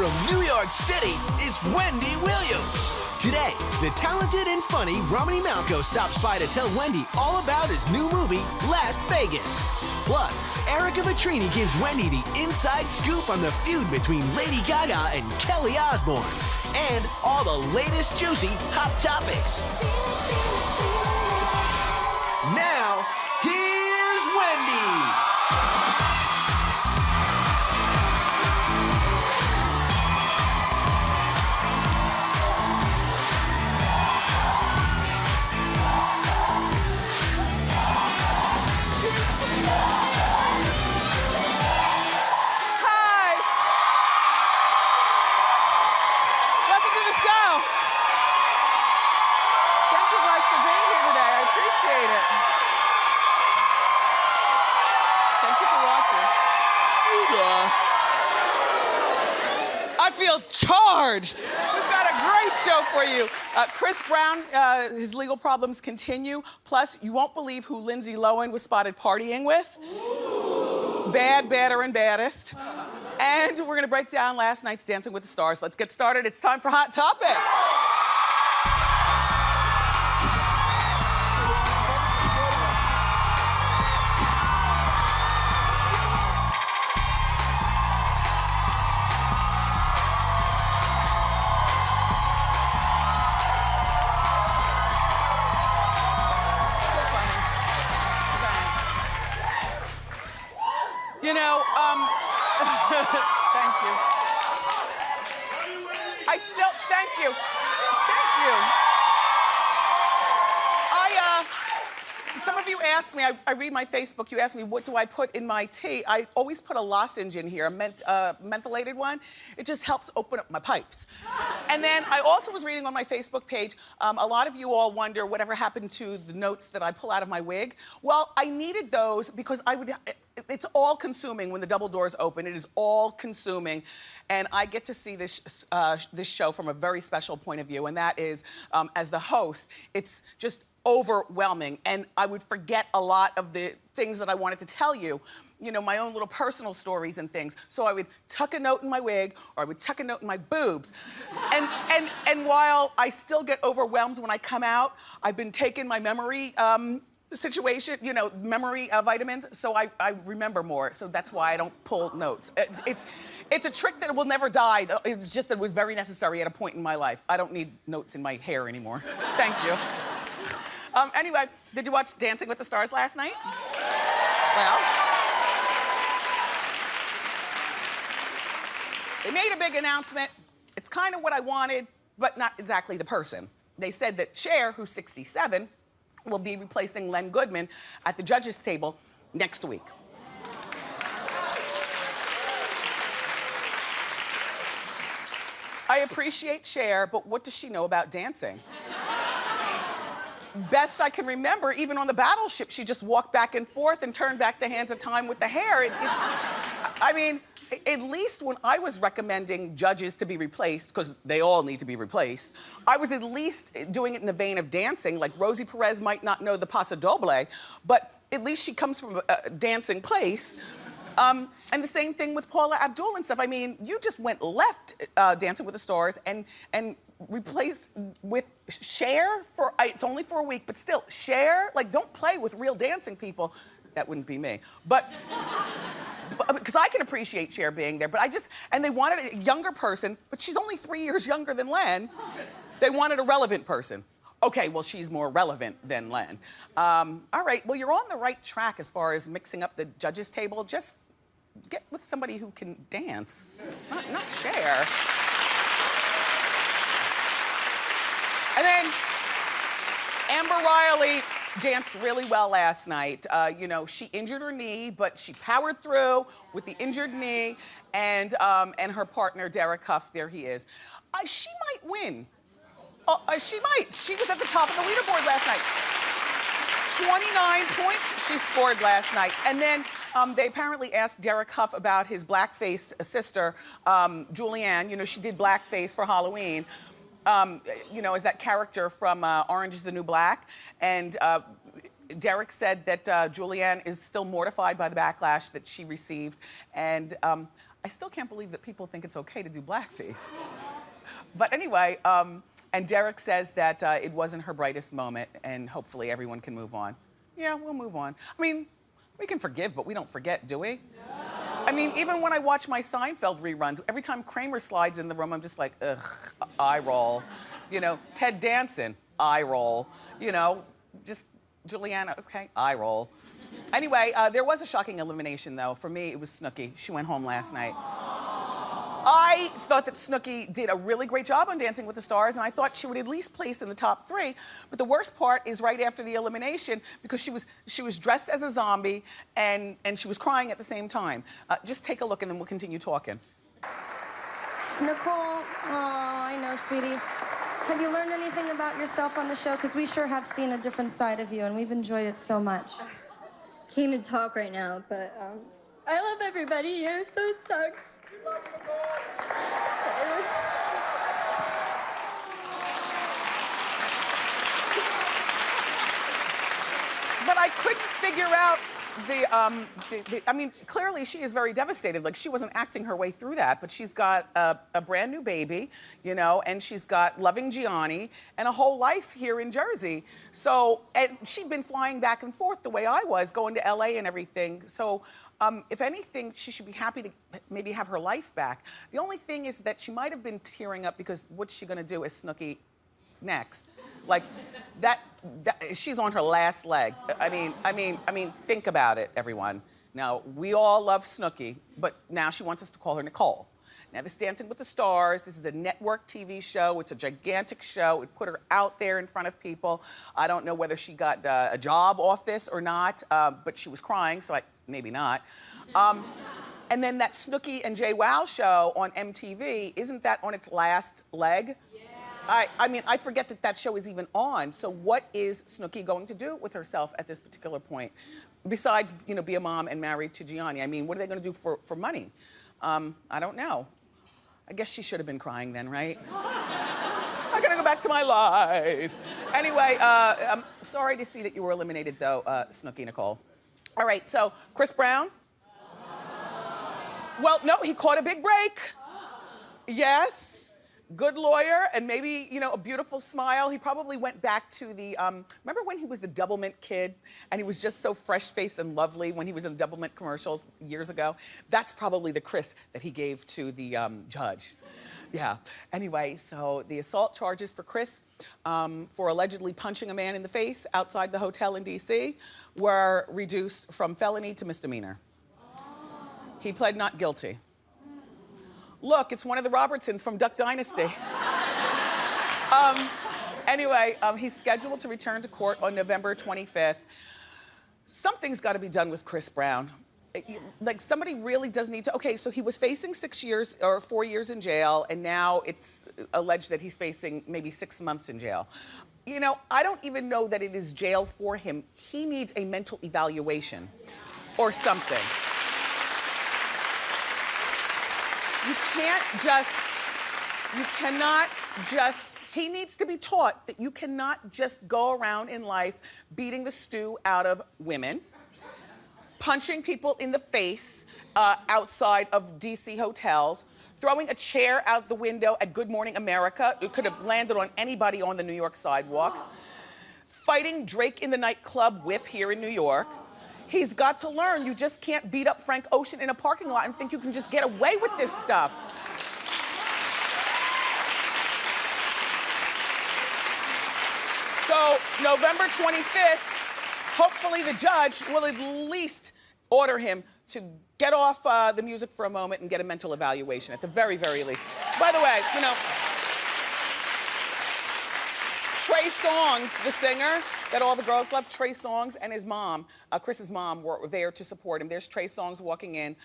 from New York City, it's Wendy Williams. Today, the talented and funny Romany Malco stops by to tell Wendy all about his new movie, Las Vegas. Plus, Ereka Vetrini gives Wendy the inside scoop on the feud between Lady Gaga and Kelly Osbourne. And all the latest juicy hot topics. Now, here's Wendy. I feel charged. We've got a great show for you. Chris Brown, his legal problems continue. Plus, you won't believe who Lindsay Lohan was spotted partying with. Ooh. Bad, badder, and baddest. And we're gonna break down last night's Dancing with the Stars. Let's get started. It's time for Hot Topic. You know, thank you. Thank you. Some of you asked me, I read my Facebook, you asked me, what do I put in my tea? I always put a lozenge in here, a mentholated one. It just helps open up my pipes. And then I also was reading on my Facebook page, a lot of you all wonder whatever happened to the notes that I pull out of my wig. Well, I needed those because it's all consuming when the double doors open. It is all consuming. And I get to see this show from a very special point of view. And that is, as the host, it's just overwhelming. And I would forget a lot of the things that I wanted to tell you. You know, my own little personal stories and things. So I would tuck a note in my wig, or I would tuck a note in my boobs. And while I still get overwhelmed when I come out, I've been taking my memory situation, you know, memory vitamins, so I remember more. So that's why I don't pull notes. It's a trick that will never die. It's just that it was very necessary at a point in my life. I don't need notes in my hair anymore. Thank you. Anyway, did you watch Dancing with the Stars last night? Well, they made a big announcement. It's kind of what I wanted, but not exactly the person. They said that Cher, who's 67, will be replacing Len Goodman at the judges' table next week. I appreciate Cher, but what does she know about dancing? Best I can remember, even on the battleship, she just walked back and forth and turned back the hands of time with the hair. I mean, at least when I was recommending judges to be replaced, because they all need to be replaced, I was at least doing it in the vein of dancing. Like Rosie Perez might not know the Paso Doble, but at least she comes from a dancing place. And the same thing with Paula Abdul and stuff. I mean, you just went left Dancing with the Stars and replaced with Cher for, it's only for a week, but still, Cher, like don't play with real dancing people. That wouldn't be me, but because I can appreciate Cher being there, but and they wanted a younger person, but she's only 3 years younger than Len. They wanted a relevant person. Okay, well, she's more relevant than Len. All right, well, you're on the right track as far as mixing up the judges' table. Just get with somebody who can dance, not Cher. And then Amber Riley danced really well last night. You know, she injured her knee, but she powered through with the injured knee, and her partner, Derek Huff, there he is. She might win. She might. She was at the top of the leaderboard last night. 29 points she scored last night. And then they apparently asked Derek Huff about his blackface sister, Julianne. You know, she did blackface for Halloween. You know, as that character from Orange is the New Black. And Derek said that Julianne is still mortified by the backlash that she received. And I still can't believe that people think it's okay to do blackface. But anyway, and Derek says that it wasn't her brightest moment, and hopefully everyone can move on. Yeah, we'll move on. I mean, we can forgive, but we don't forget, do we? No. I mean, even when I watch my Seinfeld reruns, every time Kramer slides in the room, I'm just like, ugh, eye roll. You know, Ted Danson, eye roll. You know, just Juliana, okay, eye roll. Anyway, there was a shocking elimination, though. For me, it was Snooki. She went home last night. I thought that Snooki did a really great job on Dancing with the Stars, and I thought she would at least place in the top 3. But the worst part is right after the elimination, because she was dressed as a zombie and she was crying at the same time. Just take a look, and then we'll continue talking. Nicole, oh, I know, sweetie. Have you learned anything about yourself on the show? Because we sure have seen a different side of you, and we've enjoyed it so much. Can't even talk right now, but I love everybody here, so it sucks. But I couldn't figure out I mean, clearly she is very devastated. Like, she wasn't acting her way through that, but she's got a brand new baby, you know, and she's got loving Gianni and a whole life here in Jersey. So, and she'd been flying back and forth the way I was, going to LA and everything. So, if anything, she should be happy to maybe have her life back. The only thing is that she might have been tearing up because what's she gonna do as Snooki next? Like, that she's on her last leg. I mean, think about it, everyone. Now, we all love Snooki, but now she wants us to call her Nicole. Now, this Dancing with the Stars, this is a network TV show. It's a gigantic show. It put her out there in front of people. I don't know whether she got a job off this or not, but she was crying, so maybe not. And then that Snooki and JWoww show on MTV, isn't that on its last leg? I mean, I forget that show is even on. So what is Snooki going to do with herself at this particular point? Besides, you know, be a mom and married to Gianni. I mean, what are they going to do for money? I don't know. I guess she should have been crying then, right? I gotta go back to my life. Anyway, I'm sorry to see that you were eliminated, though, Snooki Nicole. All right, so Chris Brown. Well, no, he caught a big break. Yes. Good lawyer and maybe, you know, a beautiful smile. He probably went back to the, remember when he was the Doublemint kid and he was just so fresh-faced and lovely when he was in the Doublemint commercials years ago? That's probably the Chris that he gave to the judge. Yeah. Anyway, so the assault charges for Chris for allegedly punching a man in the face outside the hotel in DC were reduced from felony to misdemeanor. He pled not guilty. Look, it's one of the Robertsons from Duck Dynasty. Anyway, he's scheduled to return to court on November 25th. Something's got to be done with Chris Brown. Like, somebody really does need to. Okay, so he was facing 6 years or 4 years in jail, and now it's alleged that he's facing maybe 6 months in jail. You know, I don't even know that it is jail for him. He needs a mental evaluation or something. He needs to be taught that you cannot just go around in life beating the stew out of women, punching people in the face outside of DC hotels, throwing a chair out the window at Good Morning America. It could have landed on anybody on the New York sidewalks. Fighting Drake in the nightclub whip here in New York. He's got to learn you just can't beat up Frank Ocean in a parking lot and think you can just get away with this stuff. So November 25th, hopefully the judge will at least order him to get off the music for a moment and get a mental evaluation at the very, very least. By the way, you know, Trey Songz, the singer that all the girls love, Trey Songz and his mom, Chris's mom, were there to support him. There's Trey Songz walking in.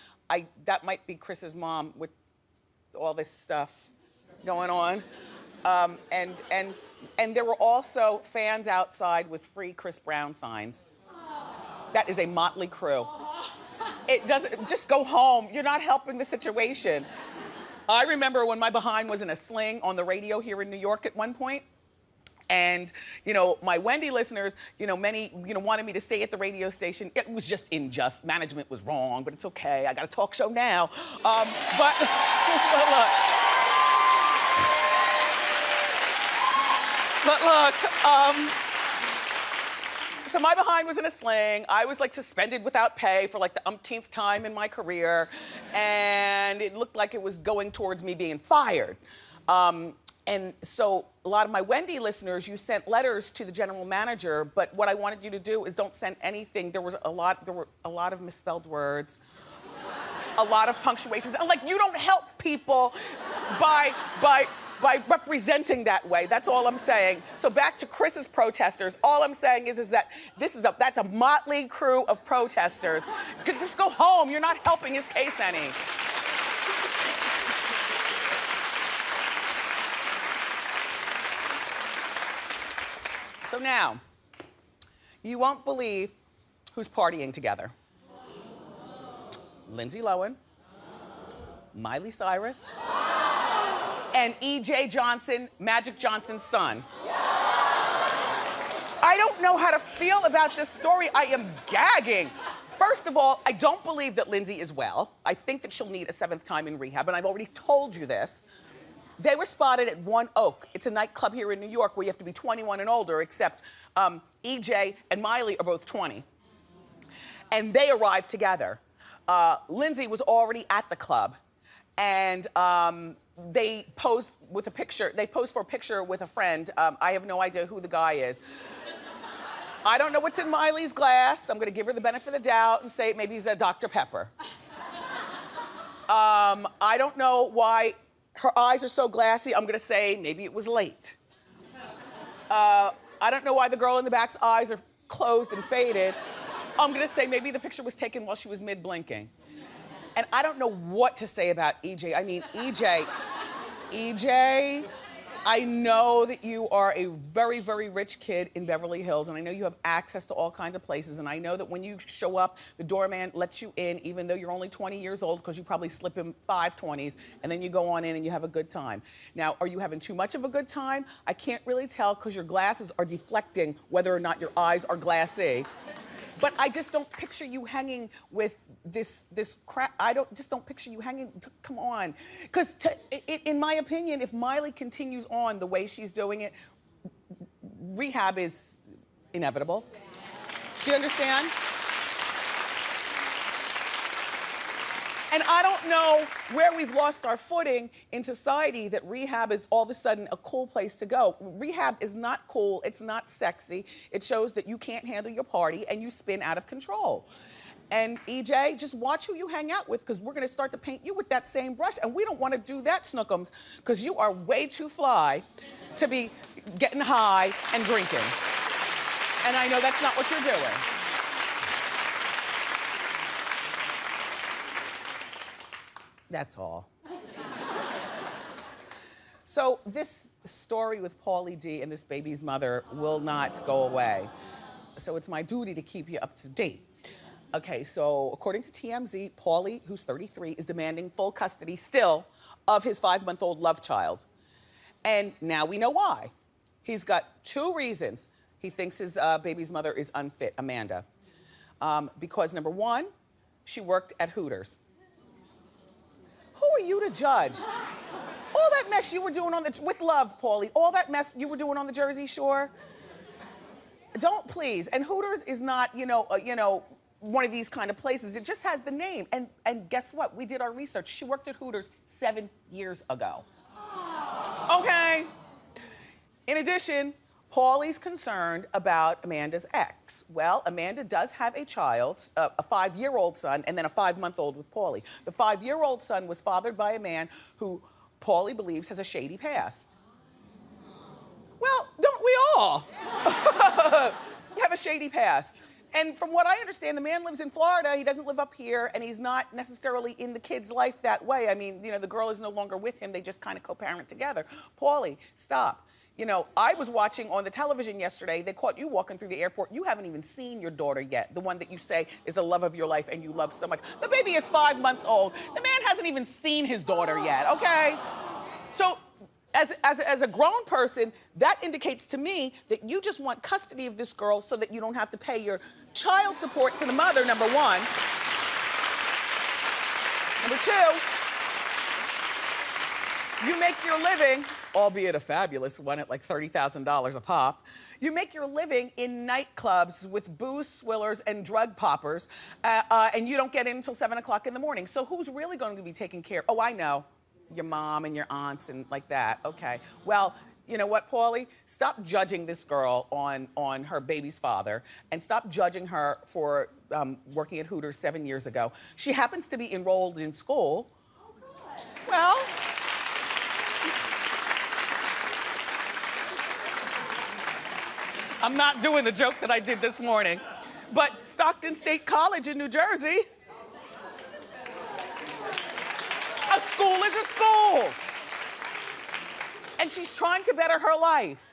That might be Chris's mom with all this stuff going on. And there were also fans outside with free Chris Brown signs. That is a motley crew. It doesn't, just go home. You're not helping the situation. I remember when my behind was in a sling on the radio here in New York at one point. And, you know, my Wendy listeners, you know, many, you know, wanted me to stay at the radio station. It was just unjust. Management was wrong, but it's okay. I got a talk show now. But look, so my behind was in a sling. I was like suspended without pay for like the umpteenth time in my career. And it looked like it was going towards me being fired. And so a lot of my Wendy listeners, you sent letters to the general manager, but what I wanted you to do is don't send anything. There were a lot of misspelled words, a lot of punctuations. And like, you don't help people by representing that way. That's all I'm saying. So back to Chris's protesters, all I'm saying is that that's a motley crew of protesters. Just go home, you're not helping his case any. So now, you won't believe who's partying together. Lindsay Lohan, Miley Cyrus, and E.J. Johnson, Magic Johnson's son. I don't know how to feel about this story. I am gagging. First of all, I don't believe that Lindsay is well. I think that she'll need a 7th time in rehab, and I've already told you this. They were spotted at One Oak. It's a nightclub here in New York where you have to be 21 and older, except EJ and Miley are both 20. And they arrived together. Lindsay was already at the club, and they posed for a picture with a friend. I have no idea who the guy is. I don't know what's in Miley's glass. I'm gonna give her the benefit of the doubt and say maybe he's a Dr. Pepper. I don't know why her eyes are so glassy. I'm gonna say maybe it was late. I don't know why the girl in the back's eyes are closed and faded. I'm gonna say maybe the picture was taken while she was mid-blinking. And I don't know what to say about EJ. I mean, EJ, I know that you are a very, very rich kid in Beverly Hills, and I know you have access to all kinds of places, and I know that when you show up, the doorman lets you in, even though you're only 20 years old, because you probably slip him 5 20s, and then you go on in and you have a good time. Now, are you having too much of a good time? I can't really tell, because your glasses are deflecting whether or not your eyes are glassy. But I just don't picture you hanging with this crap. Just don't picture you hanging, come on. Because in my opinion, if Miley continues on the way she's doing it, rehab is inevitable. Do you understand? And I don't know where we've lost our footing in society that rehab is all of a sudden a cool place to go. Rehab is not cool, it's not sexy. It shows that you can't handle your party and you spin out of control. And EJ, just watch who you hang out with, because we're gonna start to paint you with that same brush, and we don't wanna do that, Snookums, because you are way too fly to be getting high and drinking. And I know that's not what you're doing. That's all. So this story with Pauly D and this baby's mother will not go away. So it's my duty to keep you up to date. Okay, so according to TMZ, Pauly, who's 33, is demanding full custody still of his 5-month-old love child. And now we know why. He's got 2 reasons he thinks his baby's mother is unfit, Amanda. Because number 1, she worked at Hooters. Who are you to judge? All that mess you were doing with love, Pauly, all that mess you were doing on the Jersey Shore, don't please. And Hooters is not, one of these kind of places. It just has the name. And guess what? We did our research. She worked at Hooters 7 years ago. Okay. In addition, Pauly's concerned about Amanda's ex. Well, Amanda does have a child, a 5-year-old son, and then a 5-month-old with Pauly. The 5-year-old son was fathered by a man who Pauly believes has a shady past. Well, don't we all have a shady past? And from what I understand, the man lives in Florida. He doesn't live up here, and he's not necessarily in the kid's life that way. I mean, the girl is no longer with him. They just kind of co-parent together. Pauly, stop. I was watching on the television yesterday. They caught you walking through the airport. You haven't even seen your daughter yet, the one that you say is the love of your life and you love so much. The baby is 5 months old. The man hasn't even seen his daughter yet, okay? So as a grown person, that indicates to me that you just want custody of this girl so that you don't have to pay your child support to the mother, number one. Number two, you make your living, albeit a fabulous one at like $30,000 a pop, you make your living in nightclubs with booze swillers and drug poppers, and you don't get in until 7 o'clock in the morning. So who's really going to be taking care? Oh, I know. Your mom and your aunts and like that. Okay. Well, you know what, Pauly? Stop judging this girl on her baby's father, and stop judging her for working at Hooters 7 years ago. She happens to be enrolled in school. Oh, good. Well, I'm not doing the joke that I did this morning, but Stockton State College in New Jersey. A school is a school. And she's trying to better her life.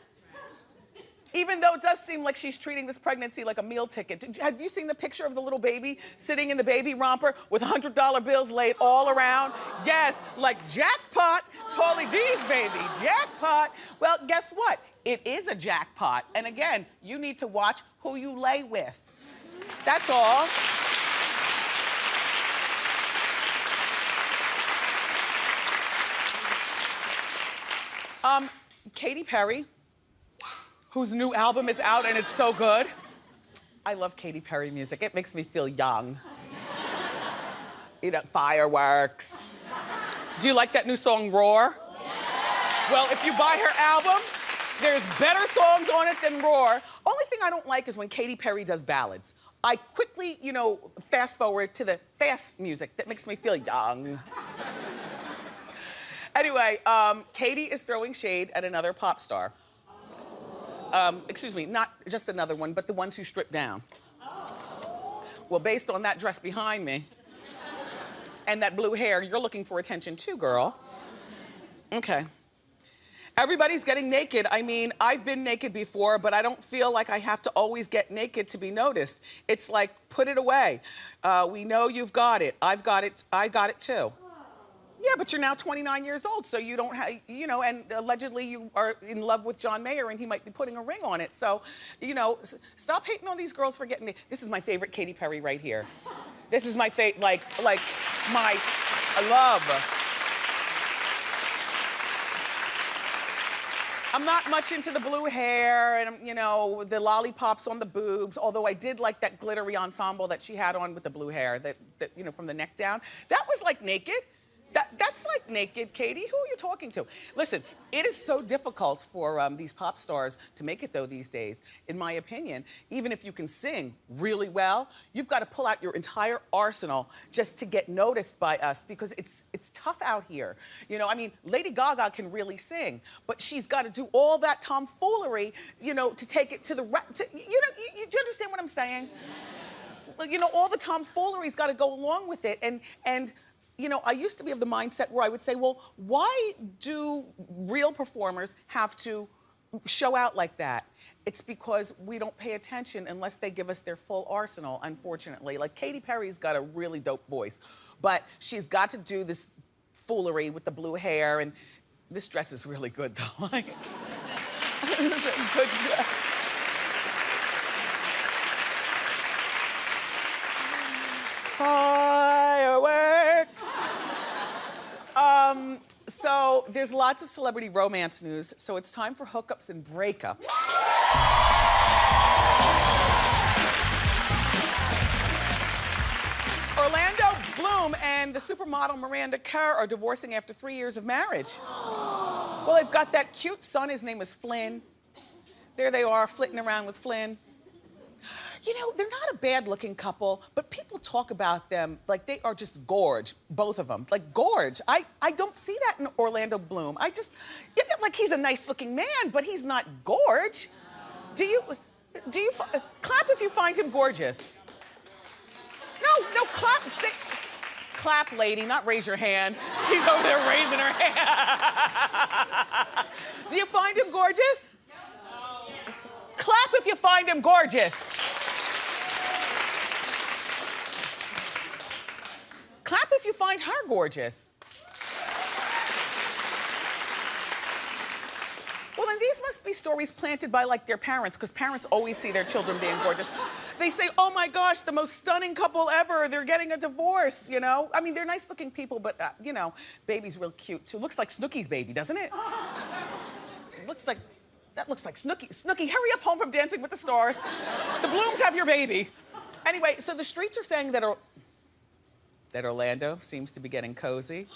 Even though it does seem like she's treating this pregnancy like a meal ticket. Have you seen the picture of the little baby sitting in the baby romper with $100 bills laid all around? Yes, like jackpot, Pauly D's baby, jackpot. Well, guess what? It is a jackpot. And again, you need to watch who you lay with. That's all. Katy Perry, whose new album is out and it's so good. I love Katy Perry music. It makes me feel young. You know, fireworks. Do you like that new song, Roar? Well, if you buy her album, there's better songs on it than Roar. Only thing I don't like is when Katy Perry does ballads. I quickly, you know, fast forward to the fast music that makes me feel young. Anyway, Katy is throwing shade at another pop star. Excuse me, not just another one, but the ones who stripped down. Well, based on that dress behind me and that blue hair, you're looking for attention too, girl. Okay. Everybody's getting naked. I mean, I've been naked before, but I don't feel like I have to always get naked to be noticed. It's like, put it away. We know you've got it. I've got it. I got it too. Yeah, but you're now 29 years old, so you don't have, you know, and allegedly you are in love with John Mayer and he might be putting a ring on it. So, you know, stop hating on these girls for getting, this is my favorite Katy Perry right here. This is my favorite, like my love. I'm not much into the blue hair and, you know, the lollipops on the boobs, although I did like that glittery ensemble that she had on with the blue hair, that you know, from the neck down. That was like naked. That's like naked, Katy. Who are you talking to? Listen, it is so difficult for these pop stars to make it, though, these days. In my opinion, even if you can sing really well, you've got to pull out your entire arsenal just to get noticed by us, because it's tough out here. You know, I mean, Lady Gaga can really sing, but she's got to do all that tomfoolery, you know, to take it to the do you understand what I'm saying? You know, all the tomfoolery's got to go along with it, and you know, I used to be of the mindset where I would say, well, why do real performers have to show out like that? It's because we don't pay attention unless they give us their full arsenal, unfortunately. Like, Katy Perry's got a really dope voice, but she's got to do this foolery with the blue hair, and this dress is really good, though. Like, it's a good dress. Fireworks. So there's lots of celebrity romance news, so it's time for hookups and breakups. Orlando Bloom and the supermodel Miranda Kerr are divorcing after 3 years of marriage. Well, they've got that cute son, his name is Flynn. There they are, flitting around with Flynn. You know, they're not a bad-looking couple, but people talk about them like they are just gorge, both of them. Like, gorge. I don't see that in Orlando Bloom. Like, he's a nice-looking man, but he's not gorge. Do you, clap if you find him gorgeous. No, clap. Clap, lady, not raise your hand. She's over there raising her hand. Do you find him gorgeous? No. Clap if you find him gorgeous. Clap if you find her gorgeous. must be stories planted by like their parents, because parents always see their children being gorgeous. They say, oh my gosh, the most stunning couple ever. They're getting a divorce, you know? I mean, they're nice looking people, but you know, baby's real cute too. Looks like Snooki's baby, doesn't it? That looks like Snooki. Snooki, hurry up home from Dancing with the Stars. The Blooms have your baby. Anyway, so the streets are saying that Orlando seems to be getting cozy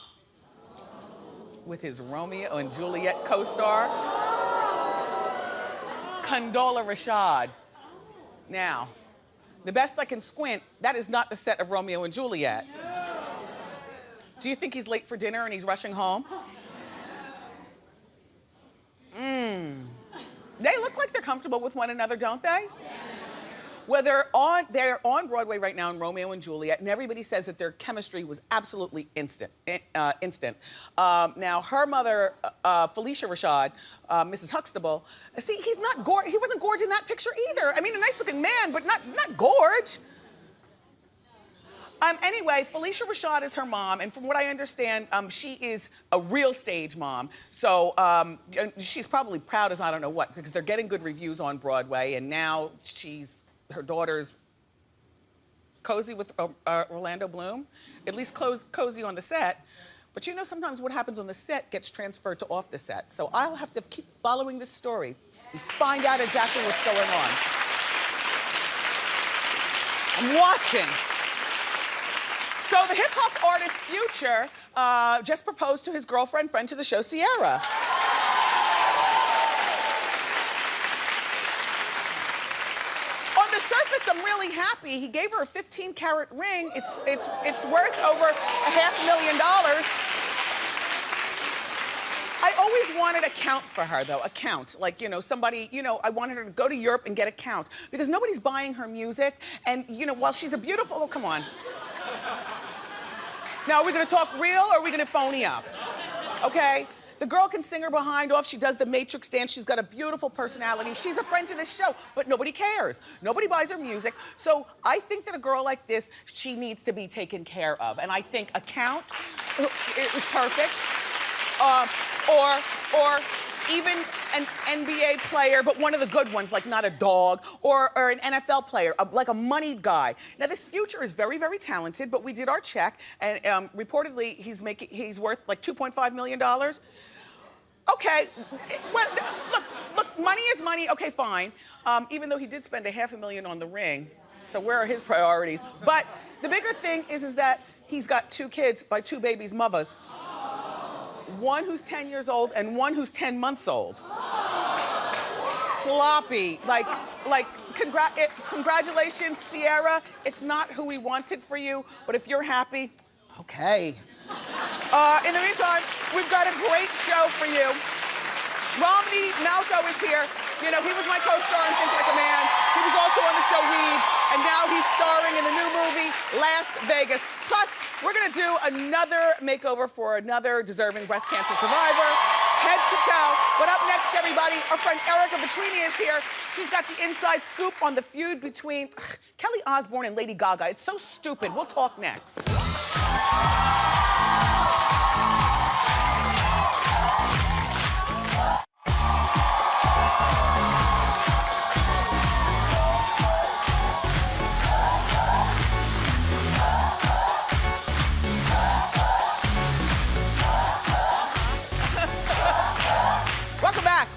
with his Romeo and Juliet co-star, Condola Rashad. Now, the best I can squint, that is not the set of Romeo and Juliet. Do you think he's late for dinner and he's rushing home? They look like they're comfortable with one another, don't they? Well, they're on Broadway right now in Romeo and Juliet, and everybody says that their chemistry was absolutely instant. Now, her mother, Felicia Rashad, Mrs. Huxtable, see, he wasn't gorge in that picture either. I mean, a nice-looking man, but not gorge. Anyway, Felicia Rashad is her mom, and from what I understand, she is a real stage mom. So she's probably proud as I don't know what, because they're getting good reviews on Broadway, and now her daughter's cozy with Orlando Bloom, at least cozy on the set. But you know, sometimes what happens on the set gets transferred to off the set. So I'll have to keep following this story and find out exactly what's going on. I'm watching. So the hip hop artist Future just proposed to his girlfriend, friend to the show, Ciara. On the surface, I'm really happy. He gave her a 15-carat ring. It's worth over $500,000. I always wanted a count for her, though, a count. Like, you know, somebody, you know, I wanted her to go to Europe and get a count, because nobody's buying her music. And, you know, while she's a beautiful, oh, come on. Now, are we gonna talk real or are we gonna phony up? Okay? The girl can sing her behind off. She does the Matrix dance. She's got a beautiful personality. She's a friend to this show, but nobody cares. Nobody buys her music. So I think that a girl like this, she needs to be taken care of. And I think a count is perfect. Or even an NBA player, but one of the good ones, like not a dog, or an NFL player, like a moneyed guy. Now this Future is very, very talented, but we did our check, and reportedly he's worth like $2.5 million. Okay, well, look, money is money. Okay, fine. Even though he did spend $500,000 on the ring, so where are his priorities? But the bigger thing is that he's got 2 kids by 2 babies' mothers. One who's 10 years old and one who's 10 months old. Sloppy, congratulations, Ciara. It's not who we wanted for you, but if you're happy, okay. In the meantime, we've got a great show for you. Romany Malco is here. You know, he was my co-star in Think Like a Man. He was also on the show Weeds, and now he's starring in the new movie, Las Vegas. Plus, we're gonna do another makeover for another deserving breast cancer survivor, head to toe. But up next, everybody, our friend Ereka Vetrini is here. She's got the inside scoop on the feud between Kelly Osbourne and Lady Gaga. It's so stupid. We'll talk next. Welcome back.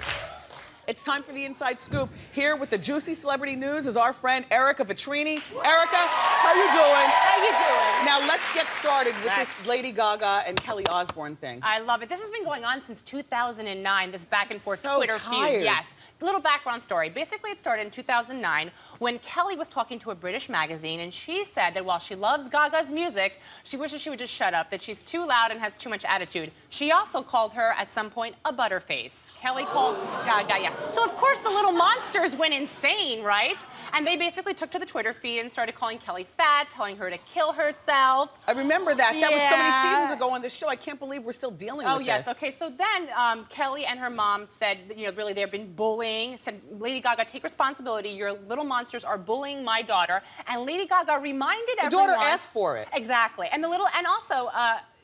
It's time for the Inside Scoop. Here with the juicy celebrity news is our friend Ereka Vetrini. Ereka, how you doing? How you doing? Now let's get started with this Lady Gaga and Kelly Osbourne thing. I love it. This has been going on since 2009, this back and forth So Twitter tired. feud. Yes. Little background story. Basically, it started in 2009 when Kelly was talking to a British magazine, and she said that while she loves Gaga's music, she wishes she would just shut up, that she's too loud and has too much attitude. She also called her, at some point, a butterface. Kelly called Gaga, yeah. So, of course, the little monsters went insane, right? And they basically took to the Twitter feed and started calling Kelly fat, telling her to kill herself. I remember that. That was so many Yeah. seasons ago on this show. I can't believe we're still dealing with yes. this. Okay, so then Kelly and her mom said, you know, really they've been bullying, said, Lady Gaga, take responsibility. Your little monsters are bullying my daughter. And Lady Gaga reminded everyone. The daughter asked for it. Exactly. And also,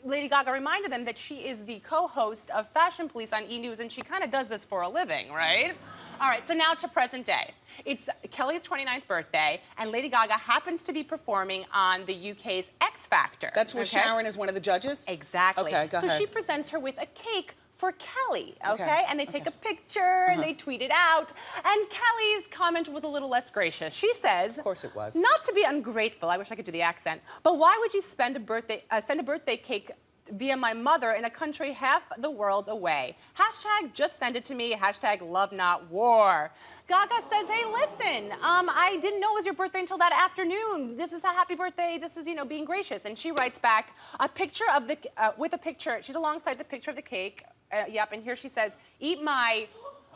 Lady Gaga reminded them that she is the co-host of Fashion Police on E! News, and she kind of does this for a living, right? All right, so now to present day. It's Kelly's 29th birthday, and Lady Gaga happens to be performing on the UK's X Factor. That's where Sharon is one of the judges? Exactly. Okay, go ahead. So she presents her with a cake for Kelly, okay? And they take a picture and they tweet it out. And Kelly's comment was a little less gracious. She says, of course it was. Not to be ungrateful, I wish I could do the accent, but why would you send a birthday cake via my mother in a country half the world away? Hashtag just send it to me, hashtag love not war. Gaga says, hey, listen, I didn't know it was your birthday until that afternoon. This is a happy birthday. This is, being gracious. And she writes back a picture of the, with a picture, she's alongside the picture of the cake. Yep, and here she says, eat my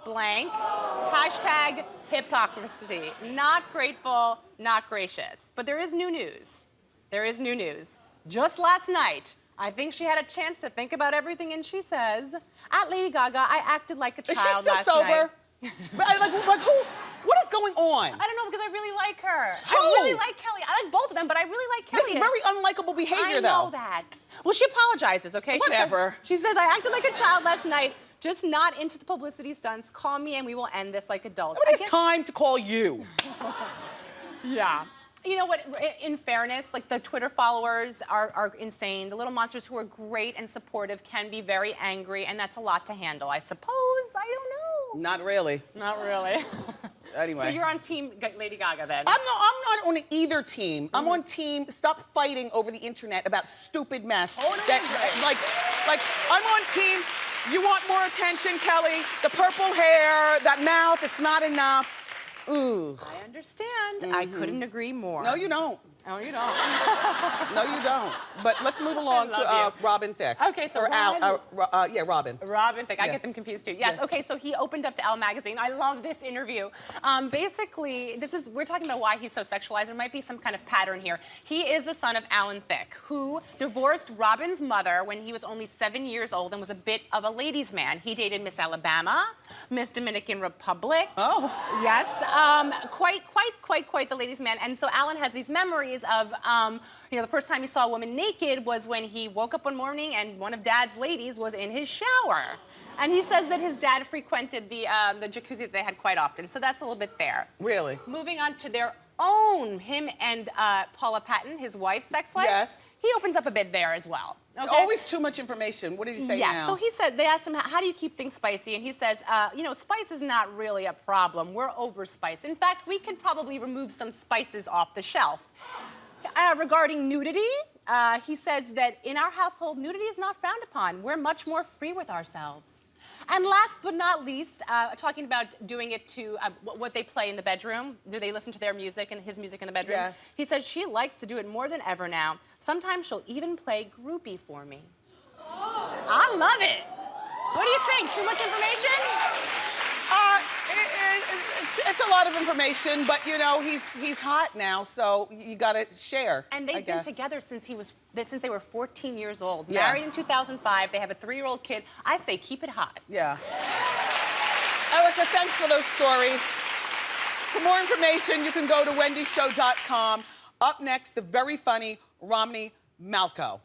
blank, hashtag hypocrisy. Not grateful, not gracious. But there is new news. There is new news. Just last night, I think she had a chance to think about everything, and she says, at Lady Gaga, I acted like a child last night. Is she still sober? like who? What is going on? I don't know, because I really like her. Who? I really like Kelly. I like both of them, but I really like Kelly. This is very unlikable behavior, though. I know that. Well, she apologizes, okay? Whatever. She says, I acted like a child last night, just not into the publicity stunts. Call me and we will end this like adults. But it's time to call you. Yeah. You know what, in fairness, like the Twitter followers are insane. The little monsters who are great and supportive can be very angry, and that's a lot to handle, I suppose. I don't know. Not really. Not really. Anyway. So you're on team Lady Gaga then? I'm not on either team. I'm on team stop fighting over the internet about stupid mess. Oh, no, like I'm on team you want more attention, Kelly. The purple hair, that mouth, it's not enough. Ooh. I understand. I couldn't agree more. No, you don't. No, you don't. No, you don't. But let's move along to Robin Thicke. Okay, so or Robin. Robin. Robin Thicke. I Yeah. get them confused too. Yes. Yeah. Okay. So he opened up to Elle magazine. I love this interview. Basically, we're talking about why he's so sexualized. There might be some kind of pattern here. He is the son of Alan Thicke, who divorced Robin's mother when he was only 7 years old and was a bit of a ladies' man. He dated Miss Alabama, Miss Dominican Republic. Oh. Yes. Quite the ladies' man. And so Alan has these memories of, the first time he saw a woman naked was when he woke up one morning and one of Dad's ladies was in his shower. And he says that his dad frequented the jacuzzi that they had quite often. So that's a little bit there. Really? Moving on to their own, him and Paula Patton, his wife's sex life. Yes. He opens up a bit there as well. Okay? Always too much information. What did he say now? Yeah, so he said, they asked him, how do you keep things spicy? And he says, spice is not really a problem. We're over spice. In fact, we could probably remove some spices off the shelf. Regarding nudity, he says that in our household, nudity is not frowned upon. We're much more free with ourselves. And last but not least, talking about doing it to what they play in the bedroom. Do they listen to their music and his music in the bedroom? Yes. He says she likes to do it more than ever now. Sometimes she'll even play groupie for me. Oh. I love it. What do you think? Too much information? It's a lot of information, but he's hot now, so you gotta share. And they've been together since they were 14 years old. Yeah. Married in 2005. They have a 3-year-old kid. I say keep it hot. Yeah. Ereka, thanks for those stories. For more information, you can go to wendyshow.com. Up next, the very funny Romany Malco.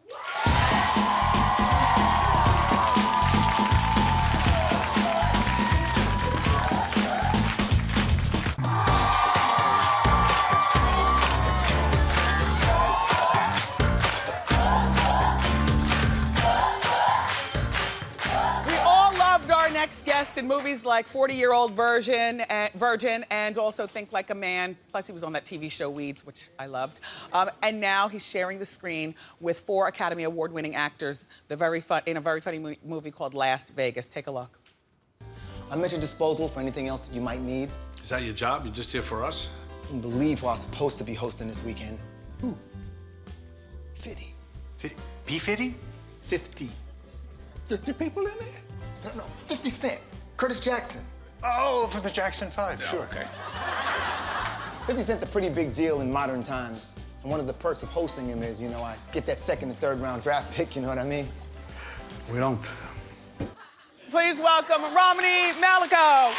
Next guest in movies like 40-Year-Old Virgin, and also Think Like a Man. Plus, he was on that TV show Weeds, which I loved. And now he's sharing the screen with 4 Academy Award-winning actors in a very funny movie called Las Vegas. Take a look. I'm at your disposal for anything else that you might need. Is that your job? You're just here for us? You can believe who I was supposed to be hosting this weekend. Who? 50. P50? 50. 50 people in there? No, 50 Cent. Curtis Jackson. Oh, from the Jackson 5, sure. Okay. 50 Cent's a pretty big deal in modern times. And one of the perks of hosting him is, I get that 2nd and 3rd round draft pick, you know what I mean? We don't. Please welcome Romany Malco.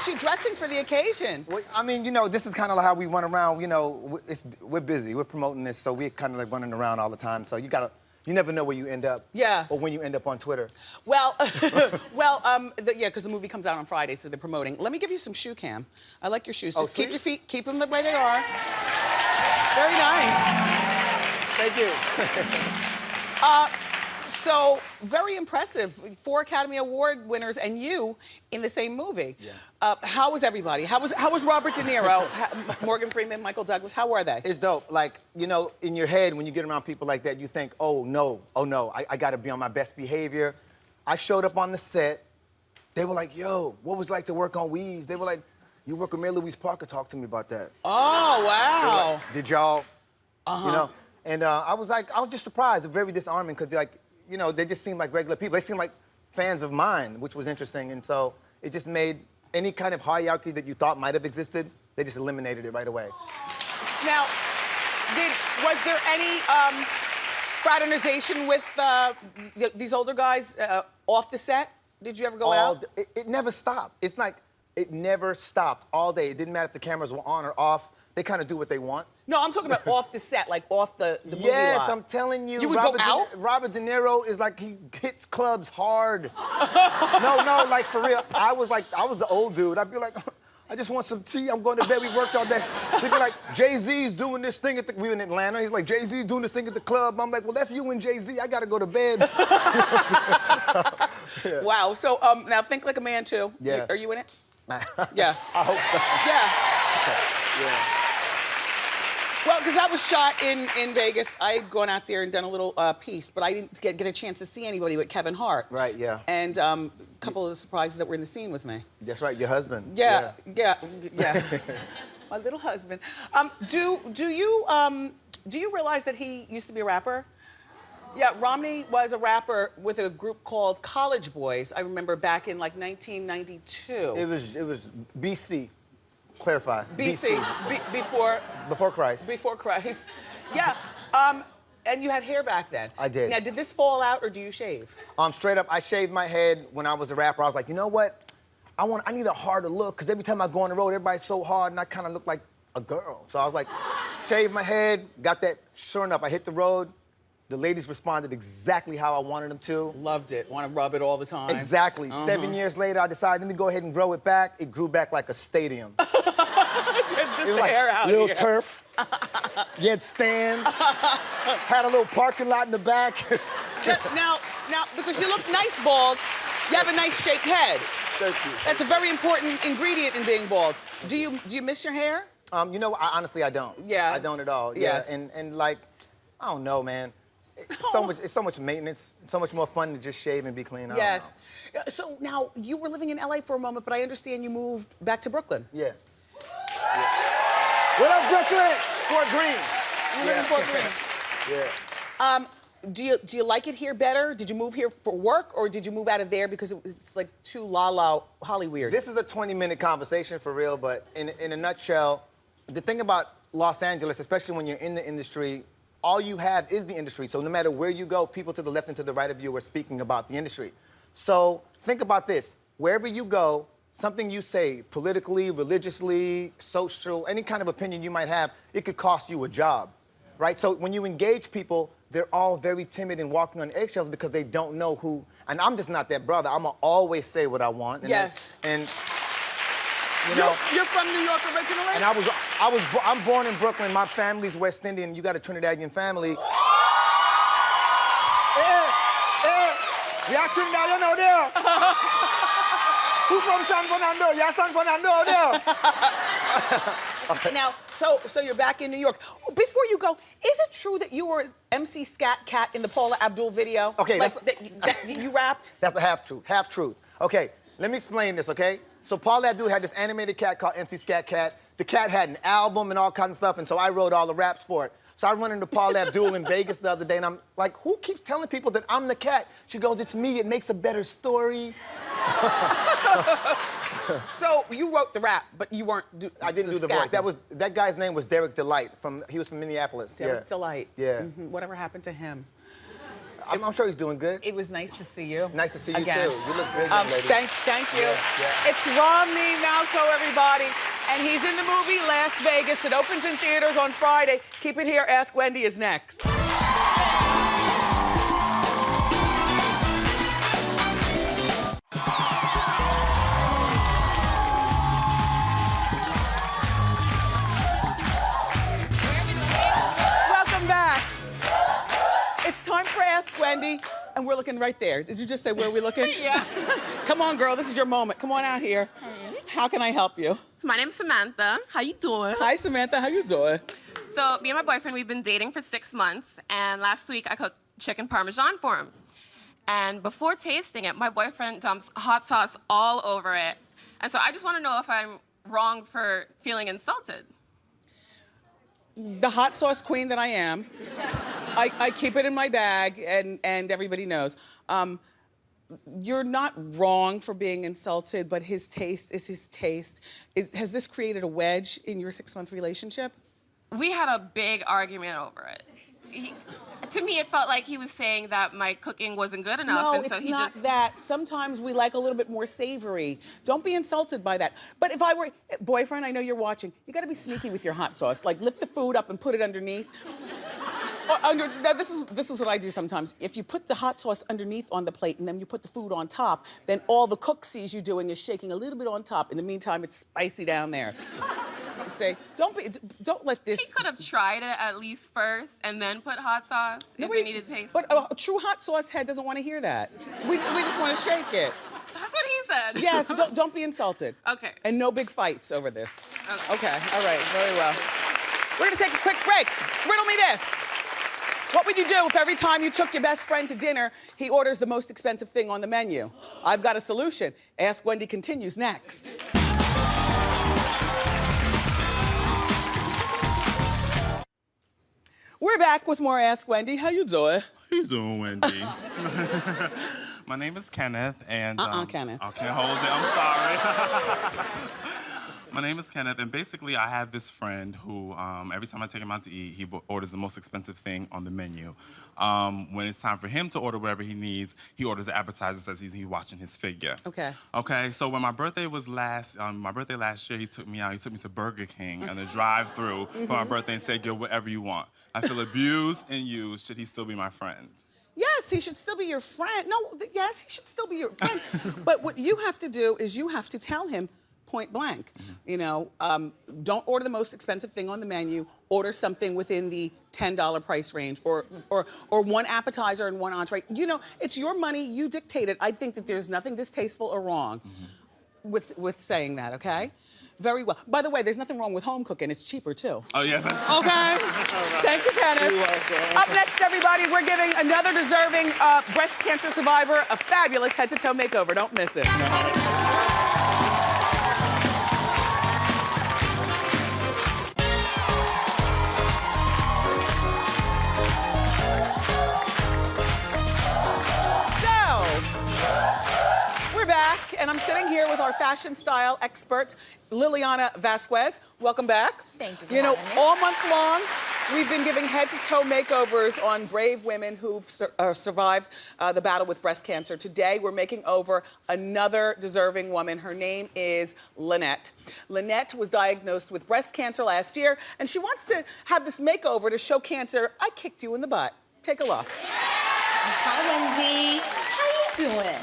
at you dressing for the occasion. Well, I mean, you know, this is kind of how we run around. You know, we're busy. We're promoting this, so we're kind of like running around all the time. So you never know where you end up. Yes. Or when you end up on Twitter. Well, yeah, because the movie comes out on Friday, so they're promoting. Let me give you some shoe cam. I like your shoes. Just keep your feet, keep them the way they are. Very nice. Thank you. So, very impressive. 4 Academy Award winners and you in the same movie. Yeah. How was everybody? How was Robert De Niro, Morgan Freeman, Michael Douglas? How were they? It's dope. Like, you know, in your head, when you get around people like that, you think, oh no, I gotta be on my best behavior. I showed up on the set. They were like, yo, what was it like to work on Weeds? They were like, you work with Mary Louise Parker, talk to me about that. Oh, wow. Like, did y'all, you know? And I was just surprised, very disarming, because like, you know, they just seemed like regular people. They seemed like fans of mine, which was interesting. And so it just made any kind of hierarchy that you thought might have existed, they just eliminated it right away. Now, was there any fraternization with these older guys off the set? Did you ever go out? It never stopped. It's like, it never stopped all day. It didn't matter if the cameras were on or off. They kind of do what they want. No, I'm talking about off the set, like off the movie lot. Yes, I'm telling you. You would go out? Robert De Niro is like, he hits clubs hard. No, like for real. I was the old dude. I'd be like, I just want some tea. I'm going to bed. We worked all day. He'd be like, Jay-Z's doing this thing we were in Atlanta. He's like, Jay-Z's doing this thing at the club. I'm like, well, that's you and Jay-Z. I got to go to bed. Yeah. Wow. So now think like a man too. Yeah. Are you in it? Yeah. I hope so. Yeah. Yeah. Well, because that was shot in Vegas. I had gone out there and done a little piece, but I didn't get a chance to see anybody but Kevin Hart. Right, yeah. And a couple of the surprises that were in the scene with me. That's right, your husband. Yeah. My little husband. Do you realize that he used to be a rapper? Yeah, Romney was a rapper with a group called College Boys. I remember back in like 1992. It was BC. Clarify. BC. Before Christ. Before Christ. Yeah. And you had hair back then. I did. Now, did this fall out or do you shave? Straight up, I shaved my head when I was a rapper. I was like, you know what? I need a harder look, because every time I go on the road, everybody's so hard and I kind of look like a girl. So I was like, shaved my head, got that. Sure enough, I hit the road. The ladies responded exactly how I wanted them to. Loved it. Want to rub it all the time. Exactly. 7 years later, I decided, let me go ahead and grow it back. It grew back like a stadium. Just the like hair out little here. turf. You had stands. Had a little parking lot in the back. Now, because you look nice bald, you have a nice shaped head. Thank you. That's a very important ingredient in being bald. Do you miss your hair? You know, honestly, I don't. Yeah. I don't at all. Yes. Yeah. And like, I don't know, man. It's so much maintenance. It's so much more fun to just shave and be clean. Yes. So now, you were living in LA for a moment, but I understand you moved back to Brooklyn. Yeah. What up, Brooklyn? Fort Greene. You live in Fort Greene. Yeah. Do you like it here better? Did you move here for work, or did you move out of there because it's like too Hollyweird? This is a 20-minute conversation for real, but in a nutshell, the thing about Los Angeles, especially when you're in the industry, all you have is the industry. So no matter where you go, people to the left and to the right of you are speaking about the industry. So think about this. Wherever you go, something you say politically, religiously, social, any kind of opinion you might have, it could cost you a job, right? So when you engage people, they're all very timid and walking on eggshells because they don't know who, and I'm just not that brother. I'm gonna always say what I want. And yes. And you know, you're from New York originally? And I'm born in Brooklyn. My family's West Indian. You got a Trinidadian family. Yeah, Trinidad, you know there. Who's from San Fernando? Yeah, San Fernando there. Now, so you're back in New York. Before you go, is it true that you were MC Scat Cat in the Paula Abdul video? Okay, like, that you rapped? That's a half truth. Okay, let me explain this, okay? So Pauly Abdul had this animated cat called MC Scat Cat. The cat had an album and all kinds of stuff, and so I wrote all the raps for it. So I run into Pauly Abdul in Vegas the other day, and I'm like, who keeps telling people that I'm the cat? She goes, it's me, it makes a better story. So you wrote the rap, but you weren't I didn't do the voice. That guy's name was Derek Delight. He was from Minneapolis. Derek Delight. Yeah. Mm-hmm. Whatever happened to him? I'm sure he's doing good. It was nice to see you. Nice to see you again. too. You look good, young lady. Thank you. Yeah. It's Romany Malco, everybody, and he's in the movie Las Vegas. It opens in theaters on Friday. Keep it here. Ask Wendy is next. Welcome back. It's time for Ask Wendy, and we're looking right there. Did you just say where are we looking? Yeah. Come on, girl. This is your moment. Come on out here. How can I help you? My name's Samantha. How you doing? Hi, Samantha. How you doing? So me and my boyfriend, we've been dating for 6 months, and last week I cooked chicken parmesan for him. And before tasting it, my boyfriend dumps hot sauce all over it. And so I just want to know if I'm wrong for feeling insulted. The hot sauce queen that I am, I keep it in my bag, and everybody knows. You're not wrong for being insulted, but his taste is his taste. Has this created a wedge in your 6-month relationship? We had a big argument over it. To me, it felt like he was saying that my cooking wasn't good enough, No, and so it's he not just... that. Sometimes we like a little bit more savory. Don't be insulted by that. But if I were, boyfriend, I know you're watching. You gotta be sneaky with your hot sauce. Like lift the food up and put it underneath. Now, this is what I do sometimes. If you put the hot sauce underneath on the plate and then you put the food on top, then all the cook sees you doing is shaking a little bit on top. In the meantime, it's spicy down there. You say, don't let this. He could have tried it at least first and then put hot sauce if it needed taste. But a true hot sauce head doesn't want to hear that. We just want to shake it. That's what he said. Yes, don't be insulted. Okay. And no big fights over this. Okay. All right, very well. We're gonna take a quick break. Riddle me this. What would you do if every time you took your best friend to dinner, he orders the most expensive thing on the menu? I've got a solution. Ask Wendy continues next. We're back with more Ask Wendy. How you doing? How you doing, Wendy? My name is Kenneth, and Kenneth. I can't hold it. I'm sorry. My name is Kenneth, and basically I have this friend who, every time I take him out to eat, he orders the most expensive thing on the menu. When it's time for him to order whatever he needs, he orders the appetizer, says he's watching his figure. Okay. Okay, so when my birthday was last year, he took me out. He took me to Burger King and the drive-thru for my birthday and said, "Get whatever you want." I feel abused and used. Should he still be my friend? Yes, he should still be your friend. No, yes, he should still be your friend. But what you have to do is you have to tell him point blank, you know, don't order the most expensive thing on the menu. Order something within the $10 price range, or one appetizer and one entree. You know, it's your money. You dictate it. I think that there's nothing distasteful or wrong with saying that. Okay. Very well. By the way, there's nothing wrong with home cooking. It's cheaper, too. Oh, yes. Okay. Thank you, Kenneth. You're welcome. Up next, everybody, we're giving another deserving breast cancer survivor a fabulous head-to-toe makeover. Don't miss it. We're back, and I'm sitting here with our fashion style expert, Liliana Vasquez. Welcome back. Thank you for You know, having me. all month long, we've been giving head-to-toe makeovers on brave women who've survived the battle with breast cancer. Today, we're making over another deserving woman. Her name is Lynette. Lynette was diagnosed with breast cancer last year, and she wants to have this makeover to show cancer, I kicked you in the butt. Take a look. Hi, Wendy. How you doing?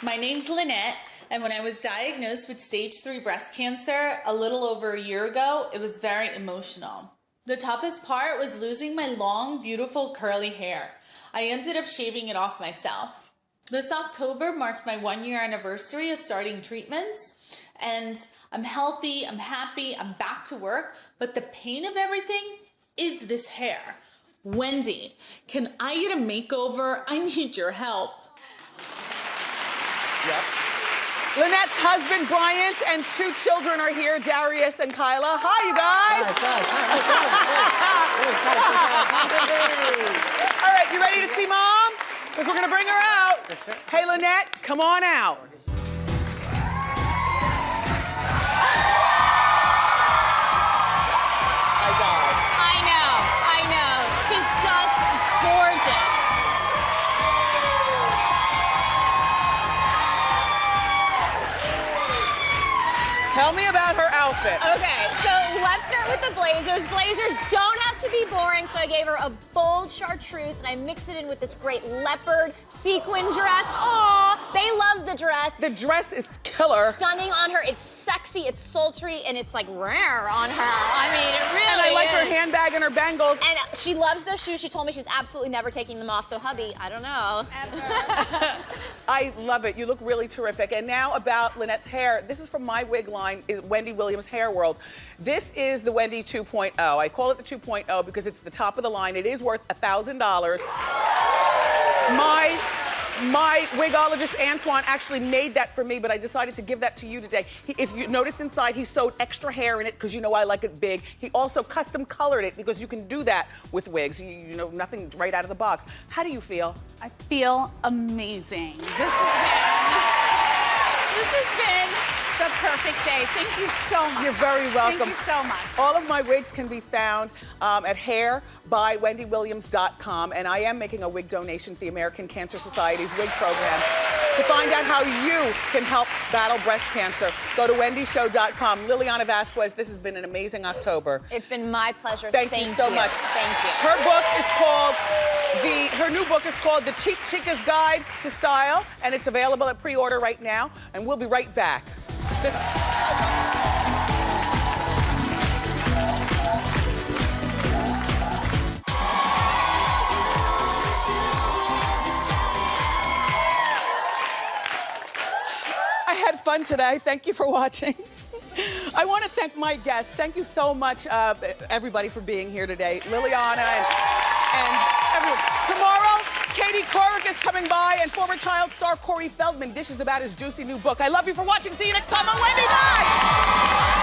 My name's Lynette, and when I was diagnosed with stage 3 breast cancer a little over a year ago, it was very emotional. The toughest part was losing my long, beautiful, curly hair. I ended up shaving it off myself. This October marks my 1-year anniversary of starting treatments, and I'm healthy, I'm happy, I'm back to work, but the pain of everything is this hair. Wendy, can I get a makeover? I need your help. Yep. Lynette's husband, Bryant, and 2 children are here, Darius and Kyla. Hi, you guys. All right, you ready to see Mom? Because we're going to bring her out. Hey, Lynette, come on out. I know. She's just gorgeous. outfit. Okay, so let's start with the blazers. Blazers don't have to be boring, so I gave her a bold chartreuse and I mixed it in with this great leopard sequin dress. Aw, they love the dress. The dress is killer. Stunning on her. It's sexy, it's sultry, and it's like rare on her. I mean, it really And I like her is. handbag and her bangles. And she loves those shoes. She told me she's absolutely never taking them off. So hubby, I don't know. I love it. You look really terrific. And now about Lynette's hair. This is from my wig line, Wendy Williams Hair World. This is the Wendy 2.0. I call it the 2.0 because it's the top of the line. It is worth $1,000. My wigologist Antoine actually made that for me, but I decided to give that to you today. If you notice inside, he sewed extra hair in it because you know I like it big. He also custom colored it because you can do that with wigs. You know, nothing right out of the box. How do you feel? I feel amazing. This has been the perfect day. Thank you so much. You're very welcome. Thank you so much. All of my wigs can be found at hairbywendywilliams.com, and I am making a wig donation to the American Cancer Society's wig program. To find out how you can help battle breast cancer, go to wendyshow.com. Liliana Vasquez, this has been an amazing October. It's been my pleasure. Thank you so much. Thank you. Her book is called, her new book is called The Cheap Chica's Guide to Style, and it's available at pre-order right now, and we'll be right back. I had fun today. Thank you for watching. I want to thank my guests. Thank you so much, everybody, for being here today. Liliana and everyone. Tomorrow, Katie Couric is coming by, and former child star Corey Feldman dishes about his juicy new book. I love you for watching. See you next time on Wendy. Bye!